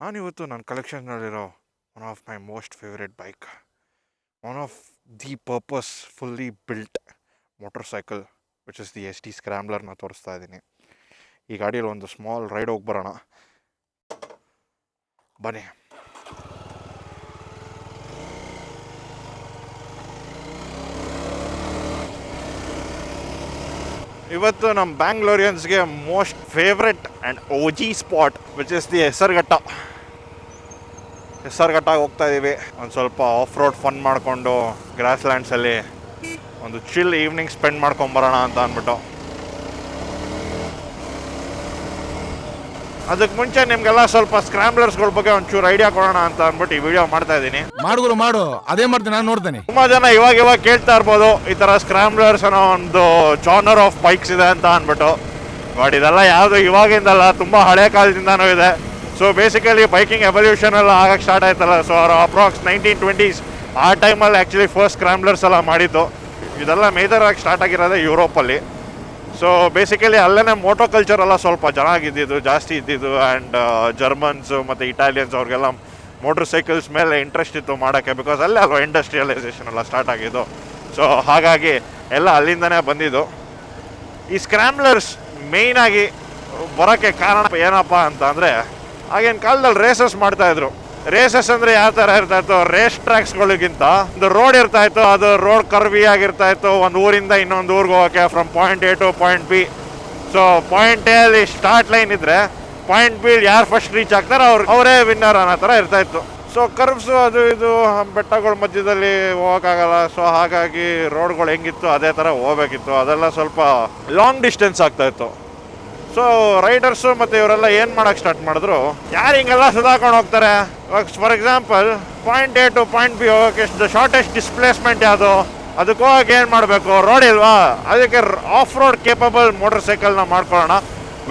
ನಾನಿವತ್ತು ನನ್ನ ಕಲೆಕ್ಷನ್ನಲ್ಲಿರೋ one of my most favourite bike, one of the purpose fully built motorcycle which is the ST ಸ್ಕ್ರ್ಯಾಂಬ್ಲರ್ನ ತೋರಿಸ್ತಾ ಇದ್ದೀನಿ. ಈ ಗಾಡಿಯಲ್ಲಿ ಒಂದು ಸ್ಮಾಲ್ ರೈಡ್ ಹೋಗಿ ಬರೋಣ ಬನ್ನಿ. ಇವತ್ತು ನಮ್ಮ ಬ್ಯಾಂಗ್ಳೂರಿಯನ್ಸ್ಗೆ most favourite and OG spot which is the ಹೆಸರುಘಟ್ಟಾಗಿ ಹೋಗ್ತಾ ಇದ್ದೀವಿ. ಒಂದು ಸ್ವಲ್ಪ ಆಫ್ ರೋಡ್ ಫನ್ ಮಾಡಿಕೊಂಡು ಗ್ರಾಸ್ ಲ್ಯಾಂಡ್ಸಲ್ಲಿ ಒಂದು ಚಿಲ್ ಈವ್ನಿಂಗ್ ಸ್ಪೆಂಡ್ ಮಾಡ್ಕೊಂಬರೋಣ ಅಂತ ಅಂದ್ಬಿಟ್ಟು. ಅದಕ್ಕೆ ಮುಂಚೆ ನಿಮಗೆಲ್ಲ ಸ್ವಲ್ಪ ಸ್ಕ್ರಾಂಬ್ಲರ್ಸ್ಗಳ ಬಗ್ಗೆ ಒಂಚೂರು ಐಡಿಯಾ ಕೊಡೋಣ ಅಂತ ಅಂದ್ಬಿಟ್ಟು ಈ ವಿಡಿಯೋ ಮಾಡ್ತಾ ಇದ್ದೀನಿ. ಮಾಡು ಅದೇ ಮಾಡ್ತೀನಿ, ನಾನು ನೋಡ್ತೇನೆ. ತುಂಬ ಜನ ಇವಾಗ ಕೇಳ್ತಾ ಇರ್ಬೋದು ಈ ಥರ ಸ್ಕ್ರಾಂಬ್ಲರ್ಸ್ ಅನ್ನೋ ಒಂದು ಜಾನರ್ ಆಫ್ ಬೈಕ್ಸ್ ಇದೆ ಅಂತ ಅಂದ್ಬಿಟ್ಟು. ಬಟ್ ಇದೆಲ್ಲ ಯಾವುದು ಇವಾಗಿಂದಲ್ಲ, ತುಂಬ ಹಳೆ ಕಾಲದಿಂದನೂ ಇದೆ. ಸೊ ಬೇಸಿಕಲಿ ಬೈಕಿಂಗ್ ಎವಲ್ಯೂಷನ್ ಎಲ್ಲ ಆಗಕ್ಕೆ ಸ್ಟಾರ್ಟ್ ಆಯ್ತಲ್ಲ, ಸೊ ಅವರು ಅಪ್ರಾಕ್ಸ್ 1920s ಆ ಟೈಮಲ್ಲಿ ಆ್ಯಕ್ಚುಲಿ ಫಸ್ಟ್ ಸ್ಕ್ರಾಂಬ್ಲರ್ಸ್ ಎಲ್ಲ ಮಾಡಿದ್ದು. ಇದೆಲ್ಲ ಮೇಜರ್ ಆಗಿ ಸ್ಟಾರ್ಟ್ ಆಗಿರೋದೇ ಯುರೋಪಲ್ಲಿ. ಸೊ ಬೇಸಿಕಲಿ ಅಲ್ಲೇ ಮೋಟೋ ಕಲ್ಚರ್ ಎಲ್ಲ ಸ್ವಲ್ಪ ಜಾಸ್ತಿ ಇದ್ದಿದ್ದು. ಆ್ಯಂಡ್ ಜರ್ಮನ್ಸು ಮತ್ತು ಇಟಾಲಿಯನ್ಸ್ ಅವ್ರಿಗೆಲ್ಲ ಮೋಟರ್ ಸೈಕಲ್ಸ್ ಮೇಲೆ ಇಂಟ್ರೆಸ್ಟ್ ಇತ್ತು ಮಾಡೋಕ್ಕೆ, ಬಿಕಾಸ್ ಅಲ್ಲೇ ಅಲ್ವಾ ಇಂಡಸ್ಟ್ರಿಯಲೈಸೇಷನ್ ಎಲ್ಲ ಸ್ಟಾರ್ಟ್ ಆಗಿದ್ದು. ಸೊ ಹಾಗಾಗಿ ಎಲ್ಲ ಅಲ್ಲಿಂದನೇ ಬಂದಿದ್ದು. ಈ ಸ್ಕ್ರಾಂಬ್ಲರ್ಸ್ ಮೇಯ್ನಾಗಿ ಬರೋಕ್ಕೆ ಕಾರಣ ಏನಪ್ಪ ಅಂತ ಅಂದರೆ, ಆಗಿನ ಕಾಲದಲ್ಲಿ ರೇಸಸ್ ಮಾಡ್ತಾಯಿದ್ರು. ರೇಸಸ್ ಅಂದರೆ ಯಾವ ಥರ ಇರ್ತಾಯಿತ್ತು, ರೇಸ್ ಟ್ರ್ಯಾಕ್ಸ್ಗಳಿಗಿಂತ ಒಂದು ರೋಡ್ ಇರ್ತಾಯಿತ್ತು. ಅದು ರೋಡ್ ಕರ್ವಿ ಆಗಿರ್ತಾಯಿತ್ತು. ಒಂದು ಊರಿಂದ ಇನ್ನೊಂದು ಊರಿಗೆ ಹೋಗೋಕ್ಕೆ from point A to point B. So point A ಅಲ್ಲಿ ಸ್ಟಾರ್ಟ್ ಲೈನ್ ಇದ್ದರೆ ಪಾಯಿಂಟ್ B ಯಾರು ಫಸ್ಟ್ ರೀಚ್ ಆಗ್ತಾರೆ ಅವರೇ ವಿನ್ನರ್ ಅನ್ನೋ ಥರ ಇರ್ತಾಯಿತ್ತು. ಸೊ ಕರ್ವ್ಸು ಅದು ಇದು ಬೆಟ್ಟಗಳ ಮಧ್ಯದಲ್ಲಿ ಹೋಗೋಕ್ಕಾಗಲ್ಲ. ಸೊ ಹಾಗಾಗಿ ರೋಡ್ಗಳು ಹೆಂಗಿತ್ತು ಅದೇ ಥರ ಹೋಗ್ಬೇಕಿತ್ತು. ಅದೆಲ್ಲ ಸ್ವಲ್ಪ ಲಾಂಗ್ ಡಿಸ್ಟೆನ್ಸ್ ಆಗ್ತಾಯಿತ್ತು. ಸೊ ರೈಡರ್ಸು ಮತ್ತು ಇವರೆಲ್ಲ ಏನು ಮಾಡೋಕ್ಕೆ ಸ್ಟಾರ್ಟ್ ಮಾಡಿದ್ರು, ಯಾರು ಹಿಂಗೆಲ್ಲ ಸುಧಾಕೊಂಡು ಹೋಗ್ತಾರೆ. For example point A to point B ಹೋಗೋಕ್ಕೆ ಶಾರ್ಟೆಸ್ಟ್ ಡಿಸ್ಪ್ಲೇಸ್ಮೆಂಟ್ ಯಾವುದು, ಅದಕ್ಕೆ ಹೋಗೋಕೆ ಏನು ಮಾಡಬೇಕು, ರೋಡ್ ಇಲ್ವಾ, ಅದಕ್ಕೆ ಆಫ್ ರೋಡ್ ಕೇಪಬಲ್ ಮೋಟರ್ ಸೈಕಲ್ನ ಮಾಡ್ಕೊಳ್ಳೋಣ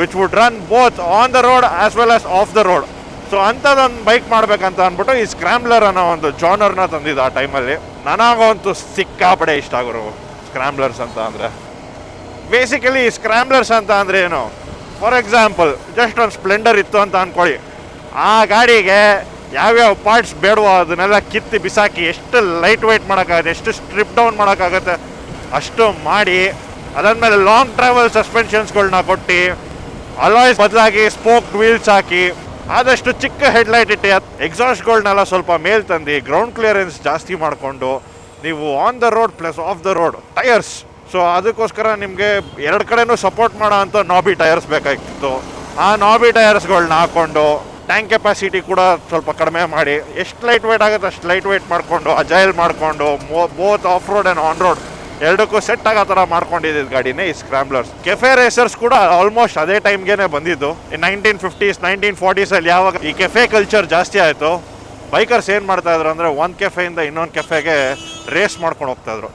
which would run both on the road as well as off the road. So ಅಂಥದ್ದೊಂದು ಬೈಕ್ ಮಾಡಬೇಕಂತ ಅಂದ್ಬಿಟ್ಟು ಈ ಸ್ಕ್ರಾಂಬ್ಲರ್ ಅನ್ನೋ ಒಂದು ಜಾನರ್ನ ತಂದಿದ್ದು ಆ ಟೈಮಲ್ಲಿ. ನನಗಂತೂ ಸಿಕ್ಕಾಪಡೆ ಇಷ್ಟ ಆಗೋರು ಸ್ಕ್ರಾಂಬ್ಲರ್ಸ್ ಅಂತ ಅಂದರೆ. ಬೇಸಿಕಲಿ ಸ್ಕ್ರಾಂಬ್ಲರ್ಸ್ ಅಂತ ಅಂದರೆ ಏನು, ಫಾರ್ ಎಕ್ಸಾಂಪಲ್ ಜಸ್ಟ್ ಒಂದು ಸ್ಪ್ಲೆಂಡರ್ ಇತ್ತು ಅಂತ ಅಂದ್ಕೊಳ್ಳಿ. ಆ ಗಾಡಿಗೆ ಯಾವ್ಯಾವ ಪಾರ್ಟ್ಸ್ ಬೇಡವೋ ಅದನ್ನೆಲ್ಲ ಕಿತ್ತಿ ಬಿಸಾಕಿ ಎಷ್ಟು ಲೈಟ್ ವೆಯ್ಟ್ ಮಾಡೋಕ್ಕಾಗುತ್ತೆ, ಎಷ್ಟು ಸ್ಟ್ರಿಪ್ ಡೌನ್ ಮಾಡೋಕ್ಕಾಗುತ್ತೆ ಅಷ್ಟು ಮಾಡಿ, ಅದಾದಮೇಲೆ ಲಾಂಗ್ ಟ್ರಾವೆಲ್ ಸಸ್ಪೆನ್ಷನ್ಸ್ಗಳನ್ನ ಕೊಟ್ಟು, ಅಲಾಯ್ಸ್ ಬದಲಾಗಿ ಸ್ಪೋಕ್ ವೀಲ್ಸ್ ಹಾಕಿ, ಆದಷ್ಟು ಚಿಕ್ಕ ಹೆಡ್ಲೈಟ್ ಇಟ್ಟು ಎಕ್ಸಾಸ್ಟ್ಗಳನ್ನೆಲ್ಲ ಸ್ವಲ್ಪ ಮೇಲ್ ತಂದು ಗ್ರೌಂಡ್ ಕ್ಲಿಯರೆನ್ಸ್ ಜಾಸ್ತಿ ಮಾಡಿಕೊಂಡು ನೀವು on the road plus of the road tyres. So ಅದಕ್ಕೋಸ್ಕರ ನಿಮಗೆ ಎರಡು ಕಡೆನೂ ಸಪೋರ್ಟ್ ಮಾಡೋ ಅಂಥ ನಾಬಿ ಟೈರ್ಸ್ ಬೇಕಾಗಿತ್ತು. ಆ ನಾಬಿ ಟೈರ್ಸ್ಗಳನ್ನ ಹಾಕ್ಕೊಂಡು ಟ್ಯಾಂಕ್ ಕೆಪಾಸಿಟಿ ಕೂಡ ಸ್ವಲ್ಪ ಕಡಿಮೆ ಮಾಡಿ, ಎಷ್ಟು ಲೈಟ್ ವೆಯ್ಟ್ ಆಗುತ್ತೆ ಅಷ್ಟು ಲೈಟ್ ವೆಯ್ಟ್ ಮಾಡಿಕೊಂಡು ಅಜೈಲ್ ಮಾಡಿಕೊಂಡು both of road and on road ಎರಡಕ್ಕೂ ಸೆಟ್ ಆಗೋ ಥರ ಮಾಡ್ಕೊಂಡಿದ್ದು ಗಾಡಿನೇ ಈ ಸ್ಕ್ರಾಂಬ್ಲರ್ಸ್. ಕೆಫೆ ರೇಸರ್ಸ್ ಕೂಡ ಆಲ್ಮೋಸ್ಟ್ ಅದೇ ಟೈಮ್ಗೆ ಬಂದಿದ್ದು. 1950s 1940s ಯಾವಾಗ ಈ ಕೆಫೆ ಕಲ್ಚರ್ ಜಾಸ್ತಿ ಆಯಿತು, ಬೈಕರ್ಸ್ ಏನು ಮಾಡ್ತಾಯಿದ್ರು ಅಂದರೆ ಒಂದು ಕೆಫೆಯಿಂದ ಇನ್ನೊಂದು ಕೆಫೆಗೆ ರೇಸ್ ಮಾಡ್ಕೊಂಡು ಹೋಗ್ತಾಯಿದ್ರು.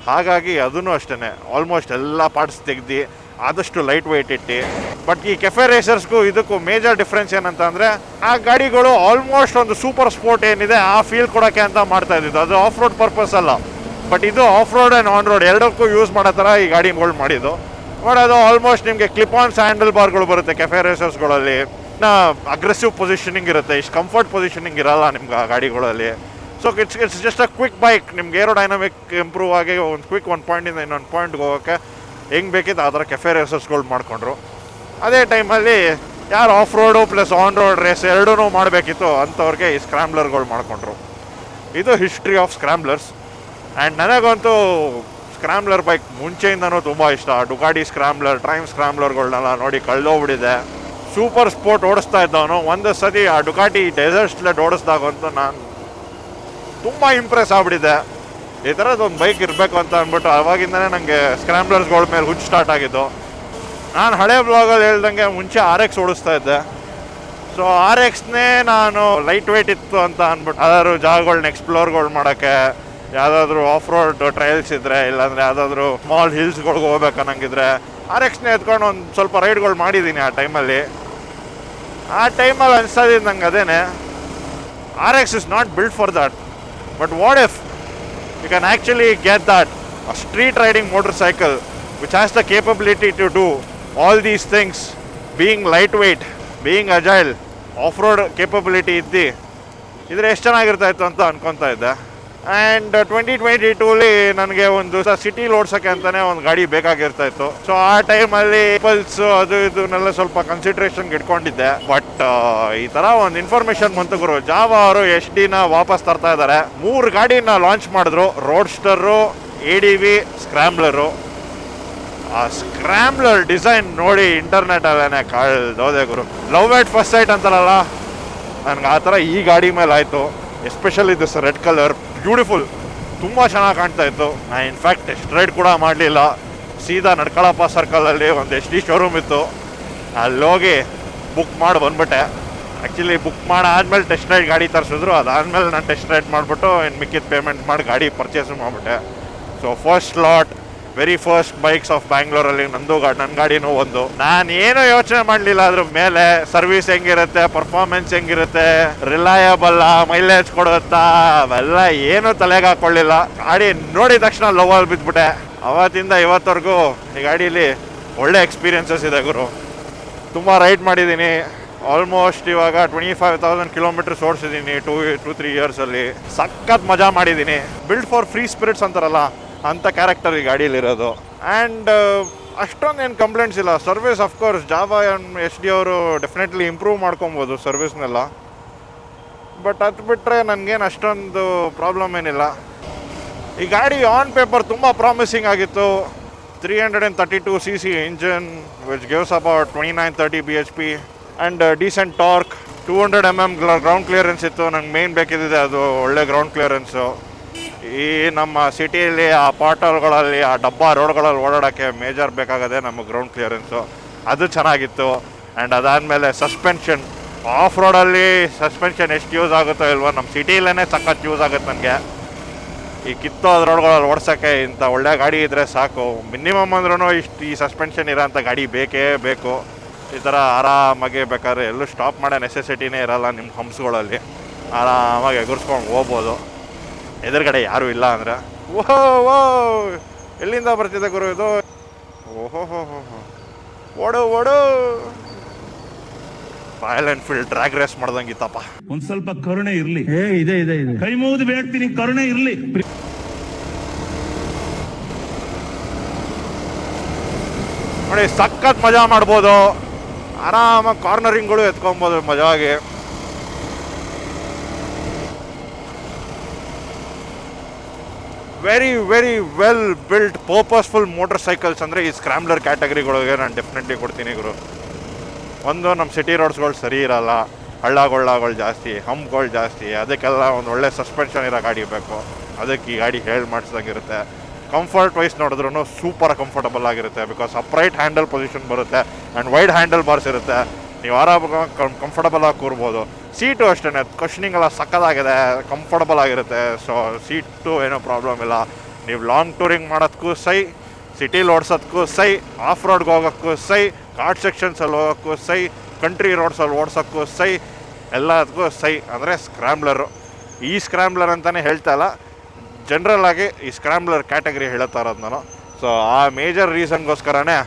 ಹಾಗಾಗಿ ಅದೂ ಅಷ್ಟೇ ಆಲ್ಮೋಸ್ಟ್ ಎಲ್ಲ ಪಾರ್ಟ್ಸ್ ತೆಗ್ದು ಆದಷ್ಟು ಲೈಟ್ ವೆಯ್ಟ್ ಇಟ್ಟು. ಬಟ್ ಈ ಕೆಫೆ ರೇಸರ್ಸ್ಗೂ ಇದಕ್ಕೂ ಮೇಜರ್ ಡಿಫ್ರೆನ್ಸ್ ಏನಂತ ಅಂದರೆ, ಆ ಗಾಡಿಗಳು ಆಲ್ಮೋಸ್ಟ್ ಒಂದು ಸೂಪರ್ ಸ್ಪೋರ್ಟ್ ಏನಿದೆ ಆ ಫೀಲ್ ಕೊಡೋಕ್ಕೆ ಅಂತ ಮಾಡ್ತಾ ಇದ್ದಿದ್ದು. ಅದು ಆಫ್ ರೋಡ್ ಪರ್ಪಸ್ ಅಲ್ಲ, ಬಟ್ ಇದು of road and on road ಎರಡಕ್ಕೂ ಯೂಸ್ ಮಾಡೋ ಥರ ಈ ಗಾಡಿಗಳು ಮಾಡಿದ್ದು. ಬಟ್ ಅದು ಆಲ್ಮೋಸ್ಟ್ ನಿಮಗೆ ಕ್ಲಿಪ್ ಆನ್ ಹ್ಯಾಂಡಲ್ ಬಾರ್ಗಳು ಬರುತ್ತೆ ಕೆಫೆ ರೇಸರ್ಸ್ಗಳಲ್ಲಿ. ಅಗ್ರೆಸಿವ್ ಪೊಸಿಷನಿಂಗ್ ಇರುತ್ತೆ, ಇಷ್ಟು ಕಂಫರ್ಟ್ ಪೊಸಿಷನಿಂಗ್ ಇರಲ್ಲ ನಿಮ್ಗೆ ಆ ಗಾಡಿಗಳಲ್ಲಿ. So it's just a quick bike. ನಿಮ್ಗೆ ಏರೋಡೈನಮಿಕ್ ಇಂಪ್ರೂವ್ ಆಗಿ ಒಂದು ಕ್ವಿಕ್ ಒಂದು ಪಾಯಿಂಟಿಂದ ಇನ್ನೊಂದು ಪಾಯಿಂಟ್ಗೆ ಹೋಗೋಕ್ಕೆ ಹೆಂಗೆ ಬೇಕಿತ್ತು ಆ ಥರ ಕೆಫೆ ರೇಸರ್ಸ್ಗಳು ಮಾಡಿಕೊಂಡ್ರು. ಅದೇ ಟೈಮಲ್ಲಿ ಯಾರು off road plus on road race ಎರಡೂ ಮಾಡಬೇಕಿತ್ತು ಅಂಥವ್ರಿಗೆ ಈ ಸ್ಕ್ರಾಂಬ್ಲರ್ಗಳು ಮಾಡಿಕೊಂಡ್ರು. ಇದು ಹಿಸ್ಟ್ರಿ ಆಫ್ ಸ್ಕ್ರಾಂಬ್ಲರ್ಸ್. ಆ್ಯಂಡ್ ನನಗಂತೂ ಸ್ಕ್ರಾಂಬ್ಲರ್ ಬೈಕ್ ಮುಂಚೆಯಿಂದನೂ ತುಂಬ ಇಷ್ಟ. ಡುಕಾಟಿ ಸ್ಕ್ರಾಂಬ್ಲರ್, ಟ್ರೈಮ್ ಸ್ಕ್ರಾಂಬ್ಲರ್ಗಳನ್ನೆಲ್ಲ ನೋಡಿ ಕಳೆದೋಗ್ಬಿಟ್ಟಿದೆ. ಸೂಪರ್ ಸ್ಪೋರ್ಟ್ ಓಡಿಸ್ತಾ ಇದ್ದವನು ಒಂದು ಸತಿ ಆ ಡುಕಾಟಿ ಡೆಸರ್ಟ್ ಸ್ಲೆಡ್ ಓಡಿಸ್ದಾಗಂತೂ ನಾನು ತುಂಬ ಇಂಪ್ರೆಸ್ ಆಗ್ಬಿಟ್ಟಿದೆ. ಈ ಥರದ್ದೊಂದು ಬೈಕ್ ಇರಬೇಕು ಅಂತ ಅಂದ್ಬಿಟ್ಟು ಅವಾಗಿಂದನೇ ನನಗೆ ಸ್ಕ್ರಾಂಬ್ಲರ್ಸ್ಗಳ ಮೇಲೆ ಹುಚ್ಚು ಸ್ಟಾರ್ಟ್ ಆಗಿದ್ದು. ನಾನು ಹಳೆ ಬ್ಲಾಗಲ್ಲಿ ಹೇಳ್ದಂಗೆ ಮುಂಚೆ RX ಓಡಿಸ್ತಾ ಇದ್ದೆ. ಸೊ RXನೇ ನಾನು ಲೈಟ್ ವೆಯ್ಟ್ ಇತ್ತು ಅಂತ ಅಂದ್ಬಿಟ್ಟು ಯಾವ್ದಾದ್ರು ಜಾಗಗಳನ್ನ ಎಕ್ಸ್ಪ್ಲೋರ್ಗಳು ಮಾಡೋಕ್ಕೆ, ಯಾವುದಾದ್ರೂ ಆಫ್ ರೋಡ್ ಟ್ರಯಲ್ಸ್ ಇದ್ದರೆ, ಇಲ್ಲಾಂದರೆ ಯಾವುದಾದ್ರೂ ಸ್ಮಾಲ್ ಹಿಲ್ಸ್ಗಳಿಗೆ ಹೋಗ್ಬೇಕನ್ನಂಗಿದ್ರೆ RXನೇ ಎತ್ಕೊಂಡು ಒಂದು ಸ್ವಲ್ಪ ರೈಡ್ಗಳು ಮಾಡಿದ್ದೀನಿ ಆ ಟೈಮಲ್ಲಿ ಅನ್ಸೋದಿದ್ದು ನಂಗೆ ಅದೇನೆ, RX is not built for that. But what if you can actually get that, a street riding motorcycle which has the capability to do all these things, being lightweight, being agile, of road capability ಇದ್ರೆ ಎಷ್ಟು ಚೆನ್ನಾಗಿರ್ತಾ ಇತ್ತು ಅಂತ ಅನ್ಕೊತಾ ಇದ್ದೆ. And 2022 ನನಗೆ ಒಂದು ಸಿಟಿಲಿ ಓಡ್ಸೋಕ್ಕೆ ಅಂತಲೇ ಒಂದು ಗಾಡಿ ಬೇಕಾಗಿರ್ತಾ ಇತ್ತು. ಸೊ ಆ ಟೈಮಲ್ಲಿ ಪಲ್ಸ್ ಅದು ಇದನ್ನೆಲ್ಲ ಸ್ವಲ್ಪ ಕನ್ಸಿಡ್ರೇಷನ್ಗೆ ಇಟ್ಕೊಂಡಿದ್ದೆ. ಬಟ್ ಈ ಥರ ಒಂದು ಇನ್ಫಾರ್ಮೇಷನ್ ಬಂತು ಗುರು, ಜಾವಾ ಅವರು HD ವಾಪಸ್ ತರ್ತಾ ಇದ್ದಾರೆ. 3 ಗಾಡಿನ ಲಾಂಚ್ ಮಾಡಿದ್ರು, ರೋಡ್ಸ್ಟರು, ADV, ಸ್ಕ್ರ್ಯಾಮ್ಲರು. ಆ ಸ್ಕ್ರ್ಯಾಮ್ಲರ್ ಡಿಸೈನ್ ನೋಡಿ ಇಂಟರ್ನೆಟಲ್ಲೇ ಕಳ್ದೋದೆ ಗುರು. ಲವ್ ಎಟ್ ಫಸ್ಟ್ ಸೈಟ್ ಅಂತಾರಲ್ಲ, ನನಗೆ ಆ ಥರ ಈ ಗಾಡಿ ಮೇಲೆ ಆಯಿತು. Especially this red colour, beautiful, ತುಂಬ ಚೆನ್ನಾಗಿ ಕಾಣ್ತಾ ಇತ್ತು. ನಾನು ಇನ್ಫ್ಯಾಕ್ಟ್ ಟೆಸ್ಟ್ ರೈಡ್ ಕೂಡ ಮಾಡಲಿಲ್ಲ, ಸೀದಾ ನಡ್ಕಳಪ್ಪ ಸರ್ಕಲಲ್ಲಿ ಒಂದು HD ಶೋರೂಮ್ ಇತ್ತು, ಅಲ್ಲೋಗಿ ಬುಕ್ ಮಾಡಿ ಬಂದ್ಬಿಟ್ಟೆ. ಆ್ಯಕ್ಚುಲಿ ಬುಕ್ ಮಾಡಾದ್ಮೇಲೆ ಟೆಸ್ಟ್ ರೈಡ್ ಗಾಡಿ ತರಿಸಿದ್ರು, ಅದಾದಮೇಲೆ ನಾನು ಟೆಸ್ಟ್ ರೈಡ್ ಮಾಡಿಬಿಟ್ಟು ಇನ್ನು ಮಿಕ್ಕಿದ ಪೇಮೆಂಟ್ ಮಾಡಿ ಗಾಡಿ ಪರ್ಚೇಸ್ ಮಾಡಿಬಿಟ್ಟೆ. So first lot, very first bikes of ಬ್ಯಾಂಗ್ಳೂರಲ್ಲಿ ನನ್ನ ಗಾಡಿನೂ ಒಂದು. ನಾನು ಏನೂ ಯೋಚನೆ ಮಾಡಲಿಲ್ಲ ಅದ್ರ ಮೇಲೆ, ಸರ್ವಿಸ್ ಹೆಂಗಿರುತ್ತೆ, ಪರ್ಫಾರ್ಮೆನ್ಸ್ ಹೆಂಗಿರುತ್ತೆ, ರಿಲಯಬಲ್ಲ, ಮೈಲೇಜ್ ಕೊಡುತ್ತಾ, ಅವೆಲ್ಲ ಏನೂ ತಲೆಗೆ ಹಾಕೊಳ್ಳಿಲ್ಲ. ಗಾಡಿ ನೋಡಿದ ತಕ್ಷಣ ಲವಲ್ಲಿ ಬಿದ್ದುಬಿಟ್ಟೆ. ಅವತ್ತಿಂದ ಇವತ್ತವರೆಗೂ ಈ ಗಾಡೀಲಿ ಒಳ್ಳೆ ಎಕ್ಸ್ಪೀರಿಯನ್ಸಸ್ ಇದೆ ಗುರು. ತುಂಬ ರೈಡ್ ಮಾಡಿದ್ದೀನಿ. ಆಲ್ಮೋಸ್ಟ್ ಇವಾಗ 25,000 ಕಿಲೋಮೀಟರ್ಸ್ ಓಡಿಸಿದ್ದೀನಿ 2-3 ಇಯರ್ಸಲ್ಲಿ. ಸಖತ್ ಮಜಾ ಮಾಡಿದ್ದೀನಿ. ಬಿಲ್ಡ್ ಫಾರ್ ಫ್ರೀ ಸ್ಪಿರಿಟ್ಸ್ ಅಂತಾರಲ್ಲ, ಅಂಥ ಕ್ಯಾರೆಕ್ಟರ್ ಈ ಗಾಡೀಲಿರೋದು. ಆ್ಯಂಡ್ ಅಷ್ಟೊಂದೇನು ಕಂಪ್ಲೇಂಟ್ಸ್ ಇಲ್ಲ. ಸರ್ವಿಸ್ ಅಫ್ಕೋರ್ಸ್ ಜಾವಾ HD ಅವರು ಡೆಫಿನೆಟ್ಲಿ ಇಂಪ್ರೂವ್ ಮಾಡ್ಕೊಬೋದು ಸರ್ವಿಸ್ನೆಲ್ಲ. ಬಟ್ ಅದು ಬಿಟ್ಟರೆ ನನಗೇನು ಅಷ್ಟೊಂದು ಪ್ರಾಬ್ಲಮ್ ಏನಿಲ್ಲ. ಈ ಗಾಡಿ ಆನ್ ಪೇಪರ್ ತುಂಬ ಪ್ರಾಮಿಸಿಂಗ್ ಆಗಿತ್ತು. 332cc engine which gives about 29-30 bhp and decent torque. 200 mm ground clearance ಇತ್ತು. ನಂಗೆ ಮೇನ್ ಬೇಕಿದ್ದಿದೆ ಅದು, ಒಳ್ಳೆ ಗ್ರೌಂಡ್ ಕ್ಲಿಯರೆನ್ಸು. ಈ ನಮ್ಮ ಸಿಟಿಯಲ್ಲಿ ಆ ಪಾಟಲ್ಗಳಲ್ಲಿ, ಆ ಡಬ್ಬಾ ರೋಡ್ಗಳಲ್ಲಿ ಓಡಾಡೋಕ್ಕೆ ಮೇಜರ್ ಬೇಕಾಗದೆ ನಮಗೆ ಗ್ರೌಂಡ್ ಕ್ಲಿಯರೆನ್ಸು, ಅದು ಚೆನ್ನಾಗಿತ್ತು. ಆ್ಯಂಡ್ ಅದಾದಮೇಲೆ ಸಸ್ಪೆನ್ಷನ್, ಆಫ್ ರೋಡಲ್ಲಿ ಸಸ್ಪೆನ್ಷನ್ ಎಷ್ಟು ಯೂಸ್ ಆಗುತ್ತೋ ಇಲ್ವೋ, ನಮ್ಮ ಸಿಟಿಲೇ ಸಖತ್ ಯೂಸ್ ಆಗುತ್ತೆ ನನಗೆ. ಈ ಕಿತ್ತೋದ ರೋಡ್ಗಳಲ್ಲಿ ಓಡಿಸೋಕ್ಕೆ ಇಂಥ ಒಳ್ಳೆ ಗಾಡಿ ಇದ್ದರೆ ಸಾಕು. ಮಿನಿಮಮ್ ಅಂದ್ರೂ ಈ ಸಸ್ಪೆನ್ಷನ್ ಇರೋಂಥ ಗಾಡಿ ಬೇಕೇ ಬೇಕು. ಈ ಥರ ಆರಾಮಾಗಿ ಬೇಕಾದ್ರೆ ಎಲ್ಲೂ ಸ್ಟಾಪ್ ಮಾಡೋ ನೆಸೆಸಿಟಿನೇ ಇರೋಲ್ಲ. ನಿಮ್ಮ ಹಂಪ್ಸ್ಗಳಲ್ಲಿ ಆರಾಮಾಗಿ ಎಗುರ್ಸ್ಕೊಂಡು ಹೋಗ್ಬೋದು, ಎದುರುಗಡೆ ಯಾರೂ ಇಲ್ಲ ಅಂದರೆ. ಓಹೋ, ಎಲ್ಲಿಂದ ಬರ್ತಿದೆ ಗುರು ಇದು? ಓಹೋ ಓಡು ರಾಯಲ್ ಎನ್ಫೀಲ್ಡ್ ಡ್ರ್ಯಾಗ್ ರೇಸ್ ಮಾಡ್ದಂಗಿತ್ತಪ್ಪ. ಒಂದ್ ಸ್ವಲ್ಪ ಕರುಣೆ ಇರ್ಲಿ. ಇದೆ ಕೈ ಮುಗಿದು ಬೇಡ್ತೀನಿ, ಕರುಣೆ ಇರ್ಲಿ. ನೋಡಿ, ಸಖತ್ ಮಜಾ ಮಾಡ್ಬೋದು. ಆರಾಮಾಗಿ ಕಾರ್ನರಿಂಗ್ಗಳು ಎತ್ಕೊಬೋದು ಮಜವಾಗಿ. Very very well built purposeful motorcycles ಅಂದರೆ ಈ ಸ್ಕ್ರ್ಯಾಮ್ಲರ್ ಕ್ಯಾಟಗರಿಗಳಿಗೆ ನಾನು ಡೆಫಿನೆಟ್ಲಿ ಕೊಡ್ತೀನಿ ಗುರು. ಒಂದು, ನಮ್ಮ ಸಿಟಿ ರೋಡ್ಸ್ಗಳು ಸರಿ ಇರಲ್ಲ, ಹಳ್ಳಗಳು ಜಾಸ್ತಿ, ಹಂಪ್ಗಳು ಜಾಸ್ತಿ, ಅದಕ್ಕೆಲ್ಲ ಒಂದು ಒಳ್ಳೆ ಸಸ್ಪೆನ್ಷನ್ ಇರೋ ಗಾಡಿ ಬೇಕು. ಅದಕ್ಕೆ ಈ ಗಾಡಿ ಮಾಡಿಸ್ದಂಗಿರುತ್ತೆ. ಕಂಫರ್ಟ್ ವೈಸ್ ನೋಡಿದ್ರೂ ಸೂಪರ್ ಕಂಫರ್ಟಬಲ್ ಆಗಿರುತ್ತೆ. ಬಿಕಾಸ್ ಅಪ್ರೈಟ್ ಹ್ಯಾಂಡಲ್ ಪೊಸಿಷನ್ ಬರುತ್ತೆ ಆ್ಯಂಡ್ ವೈಡ್ ಹ್ಯಾಂಡಲ್ ಬಾರ್ಸ್ ಇರುತ್ತೆ. ನೀವು ಆರಾಮಾಗಿ ಕಂಫರ್ಟಬಲ್ ಆಗಿ ಕೂರ್ಬೋದು. ಸೀಟು ಅಷ್ಟೇ, ಕಷನಿಂಗ್ ಎಲ್ಲ ಸಕ್ಕದಾಗಿದೆ, ಕಂಫರ್ಟಬಲ್ ಆಗಿರುತ್ತೆ. ಸೊ ಸೀಟು ಏನೋ ಪ್ರಾಬ್ಲಮ್ ಇಲ್ಲ. ನೀವು ಲಾಂಗ್ ಟೂರಿಂಗ್ ಮಾಡೋದಕ್ಕೂ ಸೈ, ಸಿಟಿಲಿ ಓಡಿಸೋದಕ್ಕೂ ಸೈ, ಆಫ್ ರೋಡ್ಗೆ ಹೋಗೋಕ್ಕೂ ಸೈ, ಘಾಟ್ ಸೆಕ್ಷನ್ಸಲ್ಲಿ ಹೋಗೋಕ್ಕೂ ಸೈ, ಕಂಟ್ರಿ ರೋಡ್ಸಲ್ಲಿ ಓಡಿಸೋಕ್ಕೂ ಸೈ, ಎಲ್ಲದಕ್ಕೂ ಸೈ. ಅಂದರೆ ಸ್ಕ್ರ್ಯಾಮ್ಲರು, ಈ ಸ್ಕ್ರ್ಯಾಮ್ಲರ್ ಅಂತಲೇ ಹೇಳ್ತಾ ಇಲ್ಲ, ಜನರಲ್ ಆಗಿ ಈ ಸ್ಕ್ರ್ಯಾಮ್ಲರ್ ಕ್ಯಾಟಗರಿ ಹೇಳ್ತಾ ಇರೋದು ನಾನು. ಸೊ ಆ ಮೇಜರ್ ರೀಸನ್ಗೋಸ್ಕರನೇ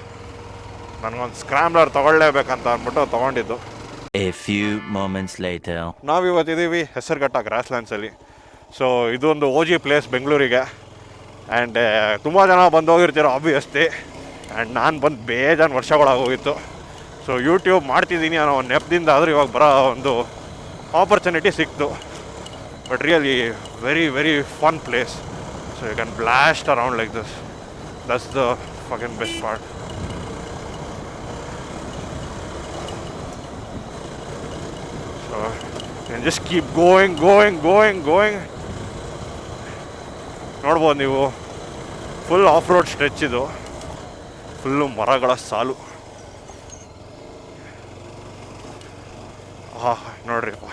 ನನಗೊಂದು ಸ್ಕ್ರ್ಯಾಮ್ಲರ್ ತೊಗೊಳ್ಳೇಬೇಕಂತ ಅಂದ್ಬಿಟ್ಟು ತೊಗೊಂಡಿದ್ದು. A few moments later. ನಾವಿವತ್ತಿದ್ದೀವಿ ಹೆಸರುಘಟ್ಟ ಗ್ರಾಸ್ಲ್ಯಾಂಡ್ಸಲ್ಲಿ. ಸೊ ಇದೊಂದು OG ಪ್ಲೇಸ್ ಬೆಂಗಳೂರಿಗೆ. ಆ್ಯಂಡ್ ತುಂಬ ಜನ ಬಂದು ಹೋಗಿರ್ತೀರೋ ಆಬ್ವಿಯಸ್ಲಿ. ಆ್ಯಂಡ್ ನಾನು ಬಂದು ಬೇಜಾನು ವರ್ಷಗಳಾಗೋಗಿತ್ತು. ಸೊ ಯೂಟ್ಯೂಬ್ ಮಾಡ್ತಿದ್ದೀನಿ ಅನ್ನೋ ಒಂದು ನೆಪದಿಂದ ಆದರೂ ಇವಾಗ ಬರೋ ಒಂದು ಆಪರ್ಚುನಿಟಿ ಸಿಕ್ತು. But really very very fun place. So you can blast around like this. That's the fucking best part. So you can just keep going. ನೋಡ್ಬೋದು ನೀವು, ಫುಲ್ ಆಫ್ ರೋಡ್ ಸ್ಟ್ರೆಚ್ ಇದು. ಫುಲ್ಲು ಮರಗಳ ಸಾಲು. ನೋಡ್ರಿಪ್ಪ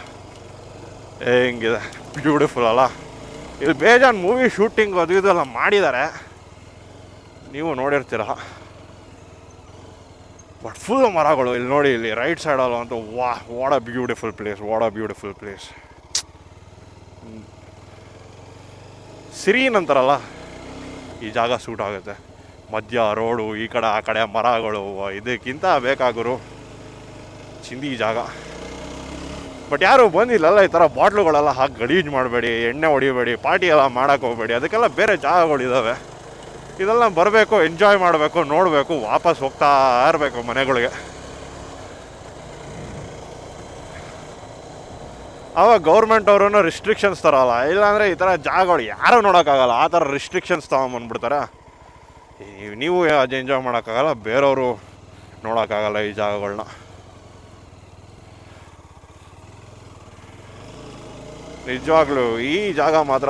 ಹೆಂಗಿದೆ, ಬ್ಯೂಟಿಫುಲ್ ಅಲ್ಲ. ಇಲ್ಲಿ ಬೇಜಾನ್ ಮೂವಿ ಶೂಟಿಂಗ್ ಅದು ಇದೆಲ್ಲ ಮಾಡಿದ್ದಾರೆ, ನೀವು ನೋಡಿರ್ತೀರ. ಬಟ್ ಫುಲ್ ಮರಗಳು ಇಲ್ಲಿ ನೋಡಿ. ಇಲ್ಲಿ ರೈಟ್ ಸೈಡಲ್ಲ ಅಂತೂ ವಾಟ್ ಅ ಬ್ಯೂಟಿಫುಲ್ ಪ್ಲೇಸ್. ಸಿರೀನ್ ಅಂತಾರಲ್ಲ, ಈ ಜಾಗ ಸೂಟ್ ಆಗುತ್ತೆ. ಮಧ್ಯ ರೋಡು, ಈ ಕಡೆ ಆ ಕಡೆ ಮರಗಳು, ಇದಕ್ಕಿಂತ ಬೇಕಾಗೋರು ಚಿಂದಿ ಜಾಗ. ಬಟ್ ಯಾರು ಬಂದಿಲ್ಲಲ್ಲ ಈ ಥರ ಬಾಟ್ಲುಗಳೆಲ್ಲ ಹಾಕಿ ಗಲೀಜು ಮಾಡಬೇಡಿ, ಎಣ್ಣೆ ಹೊಡಿಬೇಡಿ, ಪಾರ್ಟಿ ಎಲ್ಲ ಮಾಡೋಕ್ಕೆ ಹೋಗಬೇಡಿ. ಅದಕ್ಕೆಲ್ಲ ಬೇರೆ ಜಾಗಗಳಿದ್ದಾವೆ. ಇದೆಲ್ಲ ಬರಬೇಕು, ಎಂಜಾಯ್ ಮಾಡಬೇಕು, ನೋಡಬೇಕು, ವಾಪಸ್ ಹೋಗ್ತಾ ಇರಬೇಕು ಮನೆಗಳಿಗೆ. ಆವಾಗ ಗೌರ್ಮೆಂಟ್ ಅವರು ರಿಸ್ಟ್ರಿಕ್ಷನ್ಸ್ ತರೋಲ್ಲ. ಇಲ್ಲಾಂದರೆ ಈ ಥರ ಜಾಗಗಳು ಯಾರೂ ನೋಡೋಕ್ಕಾಗಲ್ಲ. ಆ ಥರ ರಿಸ್ಟ್ರಿಕ್ಷನ್ಸ್ ತೊಗೊಂಬಂದ್ಬಿಡ್ತಾರೆ. ನೀವು ಅದು ಎಂಜಾಯ್ ಮಾಡೋಕ್ಕಾಗಲ್ಲ, ಬೇರೆಯವರು ನೋಡೋಕ್ಕಾಗಲ್ಲ ಈ ಜಾಗಗಳನ್ನ. ನಿಜವಾಗ್ಲೂ ಈ ಜಾಗ ಮಾತ್ರ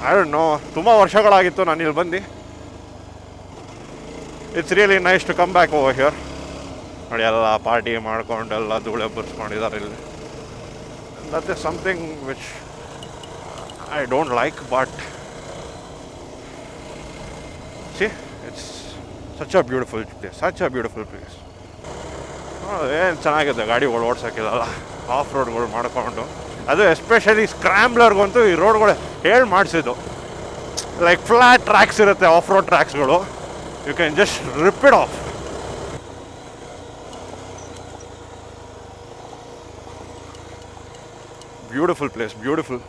ಐ ಡೋಂಟ್ ನೋ, ತುಂಬ ವರ್ಷಗಳಾಗಿತ್ತು ನಾನು ಇಲ್ಲಿ ಬಂದು. It's really nice to come back over here. ನೋಡಿ ಎಲ್ಲ ಪಾರ್ಟಿ ಮಾಡ್ಕೊಂಡು ಎಲ್ಲ ಧೂಳೆ ಬರ್ಸ್ಕೊಂಡಿದ್ದಾರೆ ಇಲ್ಲಿ. That is something which I don't like, but see it's such a beautiful place, such a beautiful place. ಏನು ಚೆನ್ನಾಗಿದೆ ಗಾಡಿಗಳು ಓಡ್ಸೋಕ್ಕಿಲ್ಲ, ಆಫ್ ರೋಡ್ಗಳು ಮಾಡ್ಕೊಂಡು. ಅದು ಎಸ್ಪೆಷಲಿ ಸ್ಕ್ರ್ಯಾಂಬ್ಲರ್ಗಂತೂ ಈ ರೋಡ್ಗಳು ಹೇಳಿ ಮಾಡಿಸಿದ್ದು. ಲೈಕ್ ಫ್ಲಾಟ್ ಟ್ರ್ಯಾಕ್ಸ್ ಇರುತ್ತೆ, ಆಫ್ ರೋಡ್ ಟ್ರ್ಯಾಕ್ಸ್ಗಳು. You can just rip it off. Beautiful place, beautiful.